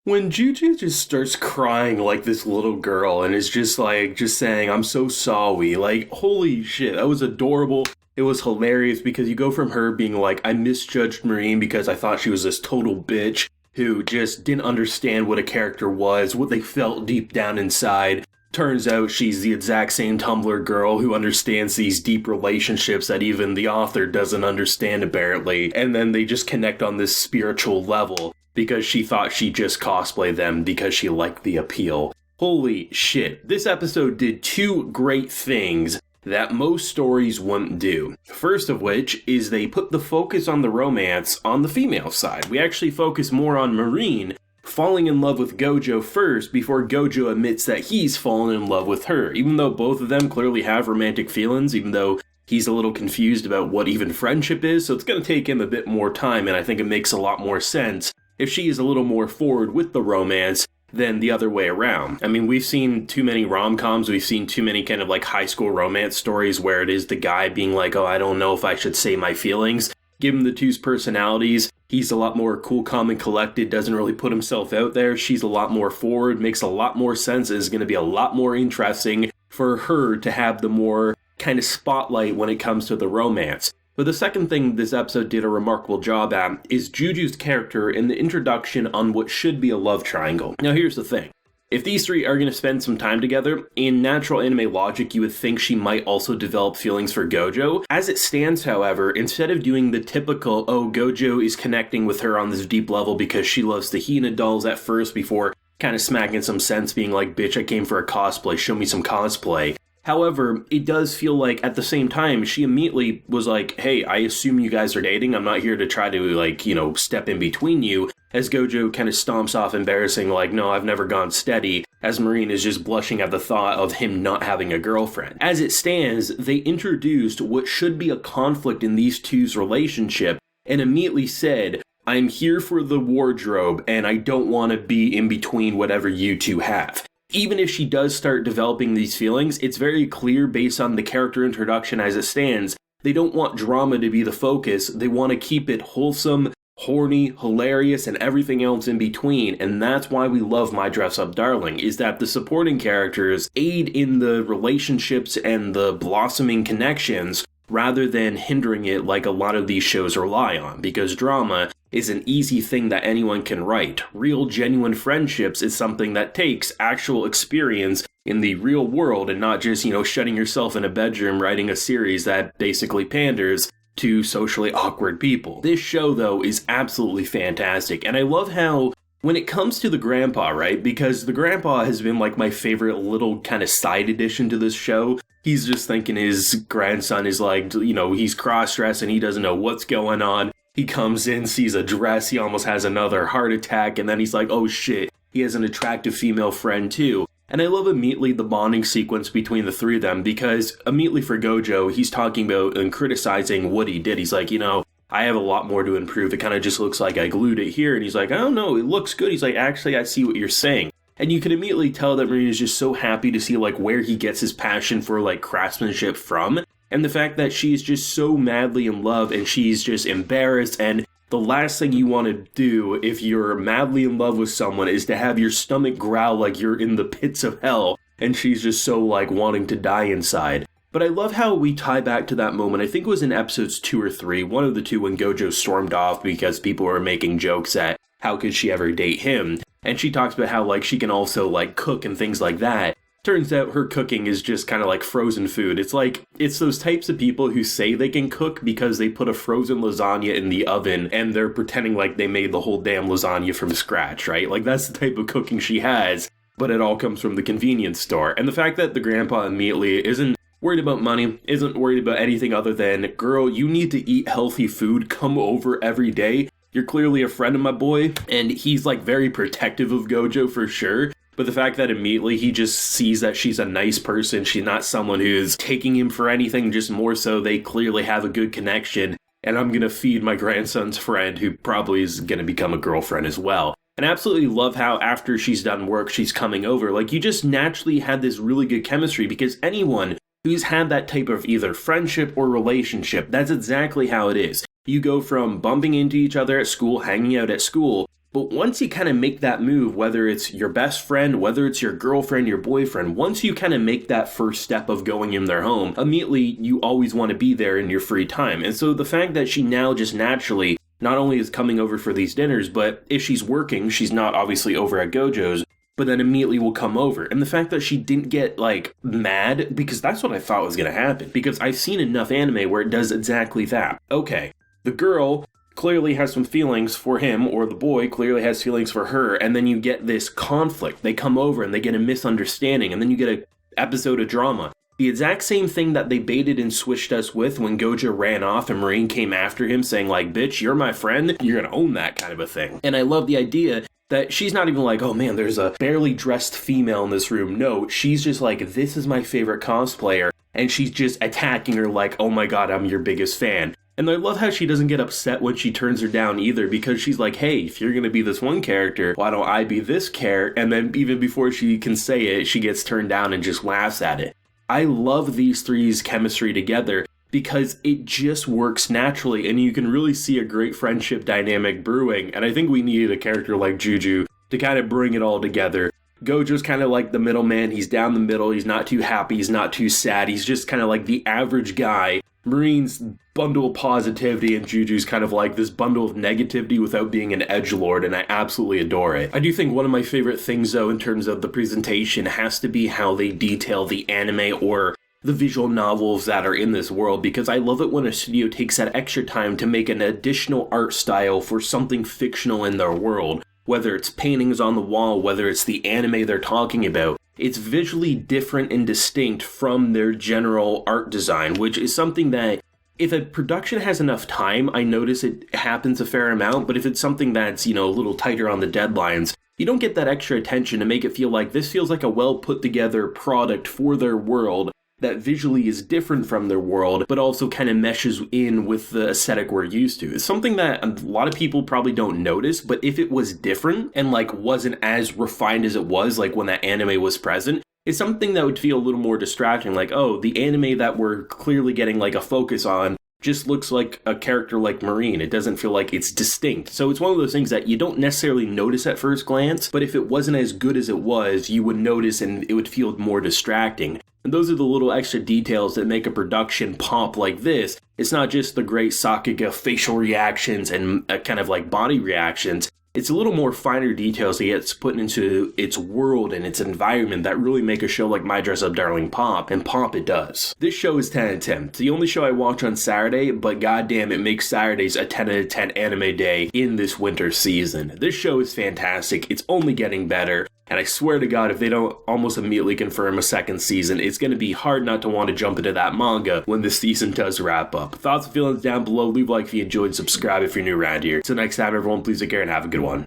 When Juju just starts crying like this little girl and is just saying, I'm so sorry, like, holy shit, that was adorable. It was hilarious because you go from her being like, I misjudged Marin because I thought she was this total bitch who just didn't understand what a character was, what they felt deep down inside. Turns out she's the exact same Tumblr girl who understands these deep relationships that even the author doesn't understand, apparently. And then they just connect on this spiritual level because she thought she'd just cosplay them because she liked the appeal. Holy shit. This episode did two great things that most stories wouldn't do. First of which is they put the focus on the romance on the female side. We actually focus more on Marin falling in love with Gojo first before Gojo admits that he's fallen in love with her. Even though both of them clearly have romantic feelings, even though he's a little confused about what even friendship is, so it's going to take him a bit more time, and I think it makes a lot more sense if she is a little more forward with the romance than the other way around. I mean, we've seen too many rom-coms, we've seen too many kind of like high school romance stories where it is the guy being like, oh, I don't know if I should say my feelings. Give him the two's personalities. He's a lot more cool, calm, and collected, doesn't really put himself out there. She's a lot more forward, makes a lot more sense, is going to be a lot more interesting for her to have the more kind of spotlight when it comes to the romance. But the second thing this episode did a remarkable job at is Juju's character in the introduction on what should be a love triangle. Now here's the thing. If these three are going to spend some time together, in natural anime logic you would think she might also develop feelings for Gojo. As it stands, however, instead of doing the typical, oh, Gojo is connecting with her on this deep level because she loves the Hina dolls at first before kind of smacking some sense being like, bitch, I came for a cosplay, show me some cosplay. However, it does feel like at the same time, she immediately was like, hey, I assume you guys are dating. I'm not here to try to, like, you know, step in between you. As Gojo kind of stomps off embarrassing, like, no, I've never gone steady. As Marin is just blushing at the thought of him not having a girlfriend. As it stands, they introduced what should be a conflict in these two's relationship and immediately said, I'm here for the wardrobe and I don't want to be in between whatever you two have. Even if she does start developing these feelings, it's very clear based on the character introduction as it stands, they don't want drama to be the focus, they want to keep it wholesome, horny, hilarious, and everything else in between, and that's why we love My Dress-Up Darling, is that the supporting characters aid in the relationships and the blossoming connections rather than hindering it like a lot of these shows rely on, because drama is an easy thing that anyone can write. Real, genuine friendships is something that takes actual experience in the real world and not just, you know, shutting yourself in a bedroom writing a series that basically panders to socially awkward people. This show, though, is absolutely fantastic, and I love how when it comes to the grandpa, right, because the grandpa has been like my favorite little kind of side addition to this show. He's just thinking his grandson is like, you know, he's cross-dressed and he doesn't know what's going on. He comes in, sees a dress, he almost has another heart attack, and then he's like, oh shit, he has an attractive female friend too. And I love immediately the bonding sequence between the three of them, because immediately for Gojo, he's talking about and criticizing what he did. He's like, you know, I have a lot more to improve. It kind of just looks like I glued it here. And he's like, I don't know, it looks good. He's like, actually, I see what you're saying. And you can immediately tell that Marin is just so happy to see like where he gets his passion for like craftsmanship from. And the fact that she's just so madly in love and she's just embarrassed, and the last thing you want to do if you're madly in love with someone is to have your stomach growl like you're in the pits of hell, and she's just so like wanting to die inside. But I love how we tie back to that moment. I think it was in episodes 2 or 3, one of the two, when Gojo stormed off because people were making jokes at how could she ever date him. And she talks about how like she can also like cook and things like that. Turns out her cooking is just kind of like frozen food. It's like, it's those types of people who say they can cook because they put a frozen lasagna in the oven and they're pretending like they made the whole damn lasagna from scratch, right? Like that's the type of cooking she has, but it all comes from the convenience store. And the fact that the grandpa immediately isn't worried about money, isn't worried about anything other than, girl, you need to eat healthy food, come over every day. You're clearly a friend of my boy. And he's like very protective of Gojo for sure. But the fact that immediately he just sees that she's a nice person, she's not someone who's taking him for anything, just more so they clearly have a good connection, and I'm gonna feed my grandson's friend who probably is gonna become a girlfriend as well. And I absolutely love how after she's done work, she's coming over. Like, you just naturally had this really good chemistry, because anyone who's had that type of either friendship or relationship, that's exactly how it is. You go from bumping into each other at school, hanging out at school, But once you kind of make that move, whether it's your best friend, whether it's your girlfriend, your boyfriend, once you kind of make that first step of going in their home, immediately you always want to be there in your free time. And so the fact that she now just naturally not only is coming over for these dinners, but if she's working, she's not obviously over at Gojo's, but then immediately will come over. And the fact that she didn't get, like, mad, because that's what I thought was going to happen. Because I've seen enough anime where it does exactly that. Okay, the girl clearly has some feelings for him, or the boy clearly has feelings for her, and then you get this conflict. They come over and they get a misunderstanding, and then you get an episode of drama. The exact same thing that they baited and switched us with when Gojo ran off and Marin came after him saying, like, bitch, you're my friend, you're gonna own that kind of a thing. And I love the idea that she's not even like, oh man, there's a barely dressed female in this room. No, she's just like, this is my favorite cosplayer, and she's just attacking her like, oh my god, I'm your biggest fan. And I love how she doesn't get upset when she turns her down either, because she's like, hey, if you're gonna be this one character, why don't I be this character? And then even before she can say it, she gets turned down and just laughs at it. I love these three's chemistry together because it just works naturally, and you can really see a great friendship dynamic brewing. And I think we needed a character like Juju to kind of bring it all together. Gojo's kind of like the middleman. He's down the middle. He's not too happy. He's not too sad. He's just kind of like the average guy. Marin's bundle of positivity, and Juju's kind of like this bundle of negativity without being an edgelord, and I absolutely adore it. I do think one of my favorite things, though, in terms of the presentation has to be how they detail the anime or the visual novels that are in this world, because I love it when a studio takes that extra time to make an additional art style for something fictional in their world. Whether it's paintings on the wall, whether it's the anime they're talking about, it's visually different and distinct from their general art design, which is something that if a production has enough time, I notice it happens a fair amount, but if it's something that's, a little tighter on the deadlines, you don't get that extra attention to make it feel like this feels like a well put together product for their world that visually is different from their world, but also kind of meshes in with the aesthetic we're used to. It's something that a lot of people probably don't notice, but if it was different and wasn't as refined as it was when that anime was present, it's something that would feel a little more distracting. Like, oh, the anime that we're clearly getting a focus on just looks like a character like Marin. It doesn't feel like it's distinct. So it's one of those things that you don't necessarily notice at first glance, but if it wasn't as good as it was, you would notice and it would feel more distracting. And those are the little extra details that make a production pop like this. It's not just the great Sakuga facial reactions and kind of body reactions. It's a little more finer details that gets put into its world and its environment that really make a show like My Dress Up Darling pop, and pop it does. This show is 10 out of 10. It's the only show I watch on Saturday, but goddamn, it makes Saturdays a 10 out of 10 anime day in this winter season. This show is fantastic. It's only getting better. And I swear to God, if they don't almost immediately confirm a second season, it's going to be hard not to want to jump into that manga when the season does wrap up. Thoughts and feelings down below. Leave a like if you enjoyed, subscribe if you're new around here. Till next time, everyone, please take care and have a good one.